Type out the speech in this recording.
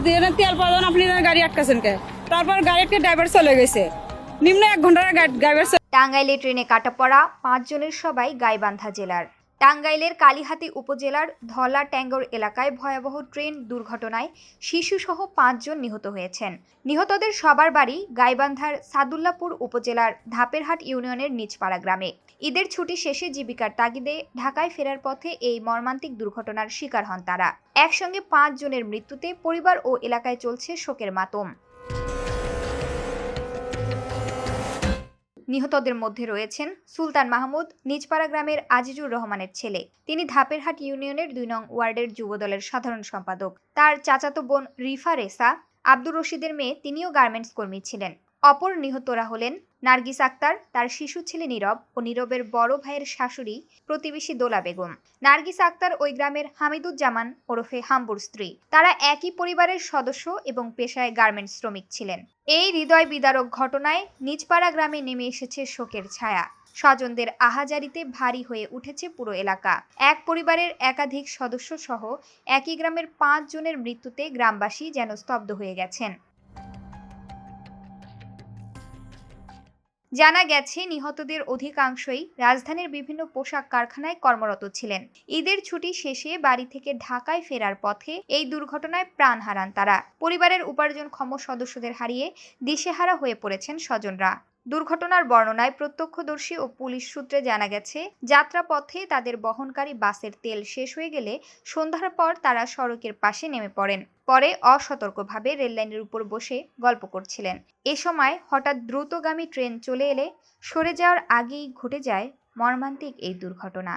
দিয়ে তেল পাওয়া আপনি গাড়ি আটকাছেন কে? তারপর গাড়িতে ড্রাইভার চলে গেছে, নিম্ন 1 ঘন্টার ড্রাইভার। টাঙ্গাইলে ট্রেনে কাটা পড়া 5 জনের সবাই গাইবান্ধা জেলার। টাঙ্গাইলের কালিহাতী উপজেলার ধলা ট্যাঙ্গর এলাকায় ভয়াবহ ট্রেন দুর্ঘটনায় শিশুসহ 5 জন নিহত হয়েছেন। নিহতদের সবার বাড়ি গাইবান্ধার সাদুল্লাপুর উপজেলার ধাপেরহাট ইউনিয়নের নিজপাড়া গ্রামে। ঈদের ছুটি শেষে জীবিকার তাগিদে ঢাকায় ফেরার পথে এই মর্মান্তিক দুর্ঘটনার শিকার হন তারা। একসঙ্গে 5 জনের মৃত্যুতে পরিবার ও এলাকায় চলছে শোকের মাতম। নিহতদের মধ্যে রয়েছেন সুলতান মাহমুদ, নিজপাড়া গ্রামের আজিজুর রহমানের ছেলে। তিনি ধাপেরহাট ইউনিয়নের 2 নং ওয়ার্ডের যুবদলের সাধারণ সম্পাদক। তার চাচাতো বোন রিফা রেসা, আব্দুর রশিদের মেয়ে, তিনিও গার্মেন্টস কর্মী ছিলেন। অপর নিহতরা হলেন নার্গিস আক্তার, তার শিশু ছেলে নীরব ও নীরবের বড় ভাইয়ের শাশুড়ি প্রতিবেশী দোলা বেগম। নার্গিস আক্তার ওই গ্রামের হামিদুজ্জামান ওরফে হাম্বুর স্ত্রী। তারা একই পরিবারের সদস্য এবং পেশায় গার্মেন্টস শ্রমিক ছিলেন। এই হৃদয় বিদারক ঘটনায় নিজপাড়া গ্রামে নেমে এসেছে শোকের ছায়া। স্বজনদের আহাজারিতে ভারী হয়ে উঠেছে পুরো এলাকা। এক পরিবারের একাধিক সদস্য সহ একই গ্রামের 5 জনের মৃত্যুতে গ্রামবাসী যেন স্তব্ধ হয়ে গেছেন। জানা গেছে, নিহতদের অধিকাংশই রাজধানীর বিভিন্ন পোশাক কারখানায় কর্মরত ছিলেন। ঈদের ছুটি শেষে বাড়ি থেকে ঢাকায় ফেরার পথে এই দুর্ঘটনায় প্রাণ হারান তারা। পরিবারের উপার্জনক্ষম সদস্যদের হারিয়ে দিশেহারা হয়ে পড়েছেন স্বজনরা। দুর্ঘটনার বর্ণনায় প্রত্যক্ষদর্শী ও পুলিশ সূত্রে জানা গেছে, যাত্রাপথে তাদের বহনকারী বাসের তেল শেষ হয়ে গেলে সন্ধ্যার পর তারা সড়কের পাশে নেমে পড়েন। পরে অসতর্কভাবে রেললাইনের উপর বসে গল্প করছিলেন। এ সময় হঠাৎ দ্রুতগামী ট্রেন চলে এলে সরে যাওয়ার আগেই ঘটে যায় মর্মান্তিক এই দুর্ঘটনা।